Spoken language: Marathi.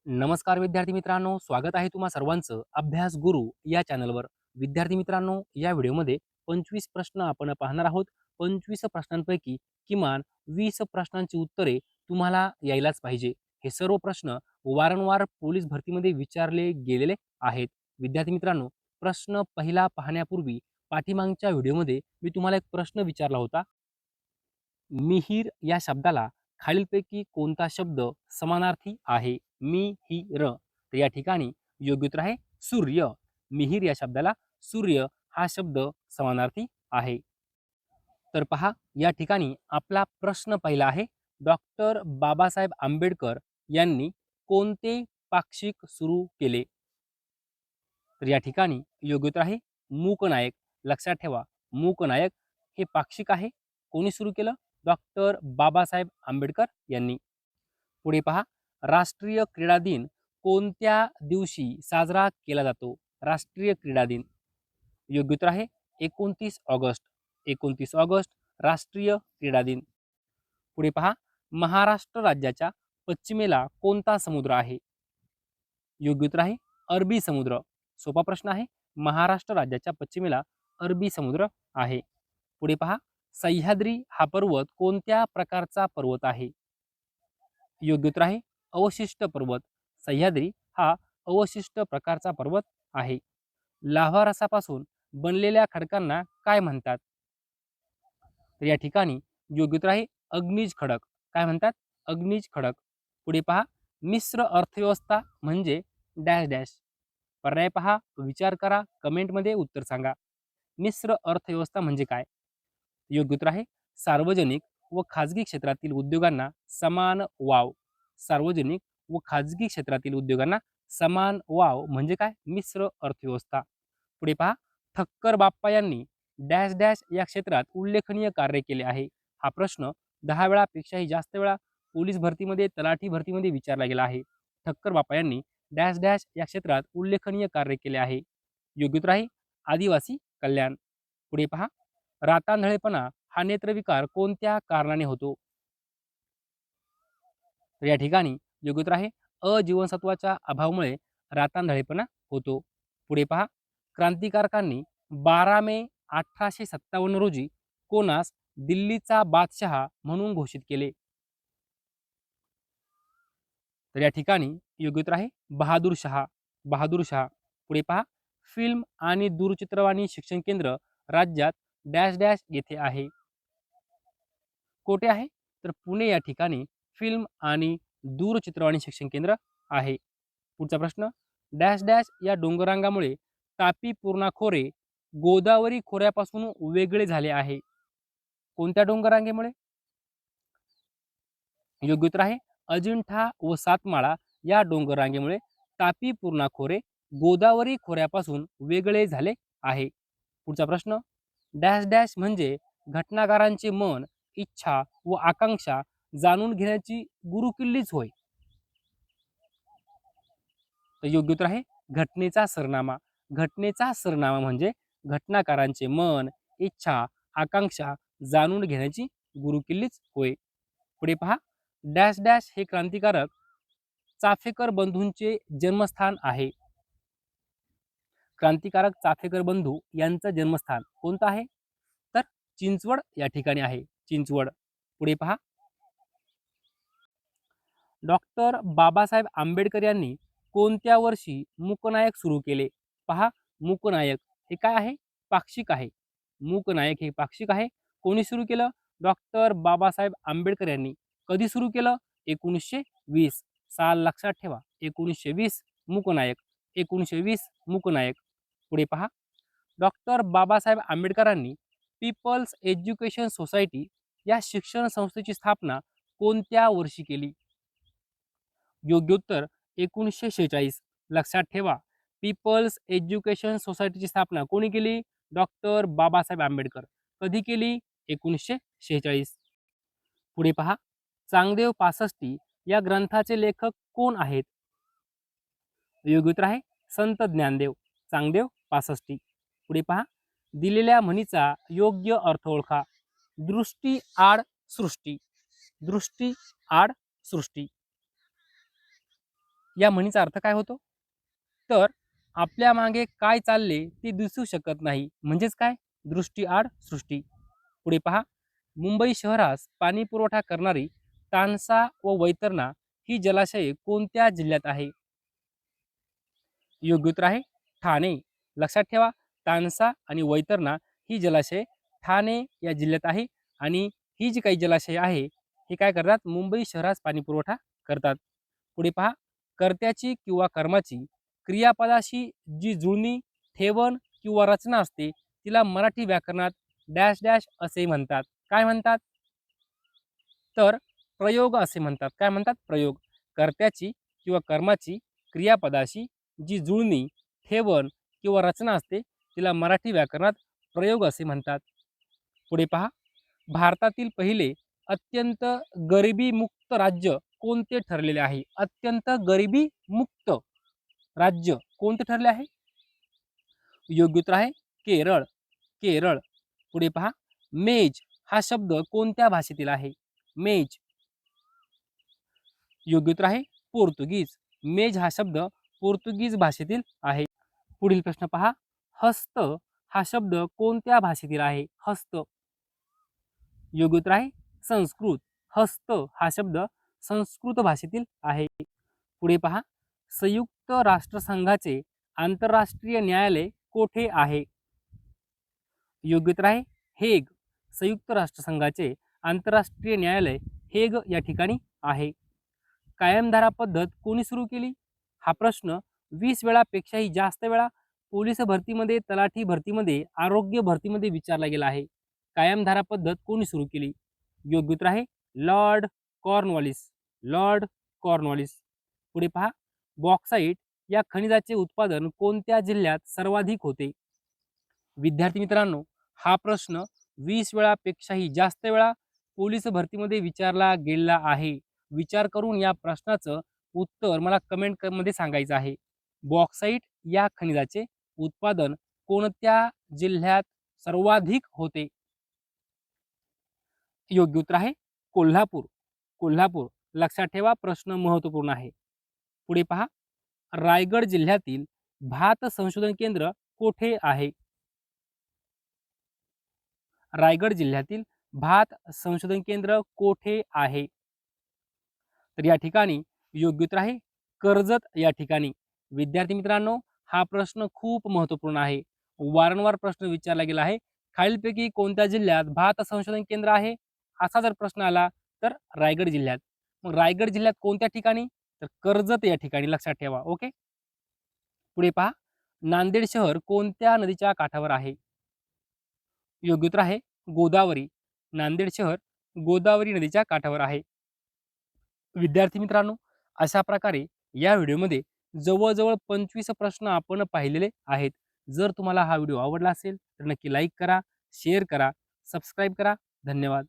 नमस्कार विद्यार्थी मित्रांनो, स्वागत आहे तुम्हा सर्वांचं अभ्यास गुरु या चॅनलवर. विद्यार्थी मित्रांनो, या व्हिडिओमध्ये 25 प्रश्न आपण पाहणार आहोत. 25 प्रश्नांपैकी किमान 20 प्रश्नांची उत्तरे तुम्हाला यायलाच पाहिजे. हे सर्व प्रश्न वारंवार पोलीस भरतीमध्ये विचारले गेलेले आहेत. विद्यार्थी मित्रांनो, प्रश्न पहिला पाहण्यापूर्वी पाठीमागच्या व्हिडिओमध्ये मी तुम्हाला एक प्रश्न विचारला होता. मिहीर या शब्दाला खालीलपैकी कोणता शब्द समानार्थी आहे? मिहीर. तर या ठिकाणी योग्य उत्तर आहे सूर्य. मिहीर या शब्दाला सूर्य हा शब्द समानार्थी आहे. तर पहा, या ठिकाणी आपला प्रश्न पहिला आहे. डॉक्टर बाबासाहेब आंबेडकर यांनी कोणते पाक्षिक सुरू केले? तर या ठिकाणी योग्य उत्तर आहे मूकनायक. लक्षात ठेवा, मूकनायक हे पाक्षिक आहे. कोणी सुरू केलं? डॉक्टर बाबासाहेब आंबेडकर यांनी. पुढे पहा, राष्ट्रीय क्रीडा दिन कोणत्या दिवशी साजरा केला जातो? राष्ट्रीय क्रीडा दिन. योग्य उत्तर आहे 29 ऑगस्ट. 29 ऑगस्ट राष्ट्रीय क्रीडा दिन. पुढे पहा, महाराष्ट्र राज्याच्या पश्चिमेला कोणता समुद्र आहे? योग्य उत्तर आहे अरबी समुद्र. सोपा प्रश्न आहे. महाराष्ट्र राज्याच्या पश्चिमेला अरबी समुद्र आहे. पुढे पहा, सह्याद्री हा पर्वत कोणत्या प्रकारचा पर्वत आहे? योग्य उत्तर आहे अवशिष्ट पर्वत. सह्याद्री हा अवशिष्ट प्रकारचा पर्वत आहे. लाव्हा रसापासून बनलेल्या खडकांना काय म्हणतात? तर या ठिकाणी योग्य उत्तर आहे अग्निज खडक. काय म्हणतात? अग्निज खडक. पुढे पहा, मिश्र अर्थव्यवस्था म्हणजे डॅश डॅश. पर्याय पहा, विचार करा, कमेंटमध्ये उत्तर सांगा. मिश्र अर्थव्यवस्था म्हणजे काय? योग्य उत्तर आहे सार्वजनिक व खाजगी क्षेत्रातील उद्योगांना समान वाव. सार्वजनिक व खाजगी क्षेत्रातील उद्योगांना समान वाव म्हणजे काय? मिश्र अर्थव्यवस्था. पुढे पहा, ठक्कर बाप्पा यांनी डॅश डॅश या क्षेत्रात उल्लेखनीय कार्य केले आहे. हा प्रश्न 10 वेळापेक्षाही जास्त वेळा पोलीस भरतीमध्ये, तलाठी भरतीमध्ये विचारला गेला आहे. ठक्कर बाप्पा यांनी डॅश डॅश या क्षेत्रात उल्लेखनीय कार्य केले आहे. योग्य उत्तर आहे आदिवासी कल्याण. पुढे पहा, रातांधळेपणा हा नेत्रविकार कोणत्या कारणाने होतो? तर या ठिकाणी योग्य उत्तर आहे अजीवनसत्वाच्या अभावामुळे रातांधळेपणा होतो. पुढे पहा, क्रांतिकारकांनी 12 मे 1857 रोजी कोणास दिल्लीचा बादशहा म्हणून घोषित केले? तर या ठिकाणी योग्य उत्तर आहे बहादूर शहा. बहादूर शहा. पुढे पहा, फिल्म आणि दूरचित्रवाणी शिक्षण केंद्र राज्यात डॅश डॅश येथे आहे. कोठे आहे? तर पुणे या ठिकाणी फिल्म आणि दूरचित्रवाणी शिक्षण केंद्र आहे. पुढचा प्रश्न, डॅश डॅश या डोंगररांगामुळे तापी पूर्णा खोरे गोदावरी खोऱ्यापासून वेगळे झाले आहे. कोणत्या डोंगररांगेमुळे? योग्य उत्तर आहे अजिंठा व सातमाळा या डोंगररांगेमुळे तापी पूर्णा खोरे गोदावरी खोऱ्यापासून वेगळे झाले आहे. पुढचा प्रश्न, डॅश डॅश म्हणजे घटनाकारांचे मन, इच्छा व आकांक्षा जाणून घेण्याची गुरुकिल्लीच होय. तर योग्य उत्तर आहे घटनेचा सरनामा. घटनेचा सरनामा म्हणजे घटनाकारांचे मन, इच्छा, आकांक्षा जाणून घेण्याची गुरुकिल्लीच होय. पुढे पहा, डॅश डॅश हे क्रांतिकारक चाफेकर बंधूंचे जन्मस्थान आहे. क्रांतिकारक चाफेकर बंधू यांचं जन्मस्थान कोणतं आहे? तर चिंचवड या ठिकाणी आहे. चिंचवड. पुढे पहा, डॉक्टर बाबासाहेब आंबेडकर यांनी कोणत्या वर्षी मूकनायक सुरू केले? पहा, मूकनायक हे काय आहे? पाक्षिक आहे. मूकनायक हे पाक्षिक आहे. कोणी सुरू केलं? डॉक्टर बाबासाहेब आंबेडकर यांनी. कधी सुरू केलं? 1920. साल लक्षात ठेवा. 1920 मूकनायक. 1920 मूकनायक. पुढे पहा, डॉक्टर बाबासाहेब आंबेडकरांनी पीपल्स एज्युकेशन सोसायटी या शिक्षण संस्थेची स्थापना कोणत्या वर्षी केली? योग्य उत्तर 1946. लक्षात ठेवा, पीपल्स एज्युकेशन सोसायटीची स्थापना कोणी केली? डॉक्टर बाबासाहेब आंबेडकर. कधी केली? 1946. पुढे पहा, चांगदेव पासष्टी या ग्रंथाचे लेखक कोण आहेत? योग्य उत्तर आहे संत ज्ञानदेव. चांगदेव पासष्टी. पुढे पहा, दिलेल्या म्हणीचा योग्य अर्थ ओळखा. दृष्टी आड सृष्टी. दृष्टी आड सृष्टी. या म्हणीचा अर्थ काय होतो? तर आपल्या मागे काय चालले ते दिसू शकत नाही, म्हणजेच काय? दृष्टीआड सृष्टी. पुढे पहा, मुंबई शहरास पाणी पुरवठा करणारी तानसा व वैतरणा ही जलाशये कोणत्या जिल्ह्यात आहे? योग्य उत्तर आहे ठाणे. लक्षात ठेवा, तानसा आणि वैतरणा ही जलाशये ठाणे या जिल्ह्यात आहे आणि ही जी काही जलाशये आहे हे काय करतात? मुंबई शहरास पाणी पुरवठा करतात. पुढे पहा, कर्त्याची किंवा कर्माची क्रियापदाशी जी जुळणी, ठेवण किंवा रचना असते तिला मराठी व्याकरणात डॅश डॅश असे म्हणतात. काय म्हणतात? तर प्रयोग असे म्हणतात. काय म्हणतात? प्रयोग. कर्त्याची किंवा कर्माची क्रियापदाशी जी जुळणी, ठेवण किंवा रचना असते तिला मराठी व्याकरणात प्रयोग असे म्हणतात. पुढे पहा, भारतातील पहिले अत्यंत गरिबीमुक्त राज्य कोणते ठरलेले आहे? अत्यंत गरिबीमुक्त राज्य कोणते ठरले आहे? योग्य उत्तर आहे केरळ. केरळ. पुढे पहा, मेज हा शब्द कोणत्या भाषेतील आहे? मेज. योग्य उत्तर आहे पोर्तुगीज. मेज हा शब्द पोर्तुगीज भाषेतील आहे. पुढील प्रश्न पहा, हस्त हा शब्द कोणत्या भाषेतील आहे? हस्त. योग्य उत्तर आहे संस्कृत. हस्त हा शब्द संस्कृत भाषेतील आहे. पुढे पहा, संयुक्त राष्ट्रसंघाचे आंतरराष्ट्रीय न्यायालय कोठे आहे? योग्य उत्तर आहे हेग. संयुक्त राष्ट्रसंघाचे आंतरराष्ट्रीय न्यायालय हेग या ठिकाणी आहे. कायमधारा पद्धत कोणी सुरू केली? हा प्रश्न 20 वेळापेक्षाही जास्त वेळा पोलीस भरतीमध्ये, तलाठी भरतीमध्ये, आरोग्य भरतीमध्ये विचारला गेला आहे. कायमधारा पद्धत कोणी सुरू केली? योग्य उत्तर आहे लॉर्ड कॉर्नवॉलिस. Lord Cornwallis. पुढे पहा, बॉक्साईट या खनिजाचे उत्पादन कोणत्या जिल्ह्यात सर्वाधिक होते? विद्यार्थी मित्रांनो, हा प्रश्न 20 वेळापेक्षाही जास्त वेळा पोलीस भरतीमध्ये विचारला गेला आहे. विचार करून या प्रश्नाचं उत्तर मला कमेंट मध्ये सांगायचं आहे. बॉक्साईट या खनिजाचे उत्पादन कोणत्या जिल्ह्यात सर्वाधिक होते? योग्य उत्तर आहे कोल्हापूर. कोल्हापूर. लक्षात ठेवा, प्रश्न महत्त्वपूर्ण आहे. पुढे पहा, रायगड जिल्ह्यातील भात संशोधन केंद्र कोठे आहे? रायगड जिल्ह्यातील भात संशोधन केंद्र कोठे आहे? तर या ठिकाणी योग्य उत्तर आहे कर्जत या ठिकाणी. विद्यार्थी मित्रांनो, हा प्रश्न खूप महत्त्वपूर्ण आहे. वारंवार प्रश्न विचारला गेला आहे. खालीलपैकी कोणत्या जिल्ह्यात भात संशोधन केंद्र आहे? असा जर प्रश्न आला तर रायगड जिल्ह्यात. मग रायगड जिल्ह्यात कोणत्या ठिकाणी? तर कर्जत या ठिकाणी. लक्षात ठेवा. ओके. पुढे पहा, नांदेड शहर कोणत्या नदीच्या काठावर आहे? योग्य उत्तर आहे गोदावरी. नांदेड शहर गोदावरी नदीच्या काठावर आहे. विद्यार्थी मित्रांनो, अशा प्रकारे या व्हिडिओमध्ये जवळजवळ 25 प्रश्न आपण पाहिलेले आहेत. जर तुम्हाला हा व्हिडिओ आवडला असेल तर नक्की लाईक करा, शेअर करा, सबस्क्राईब करा. धन्यवाद.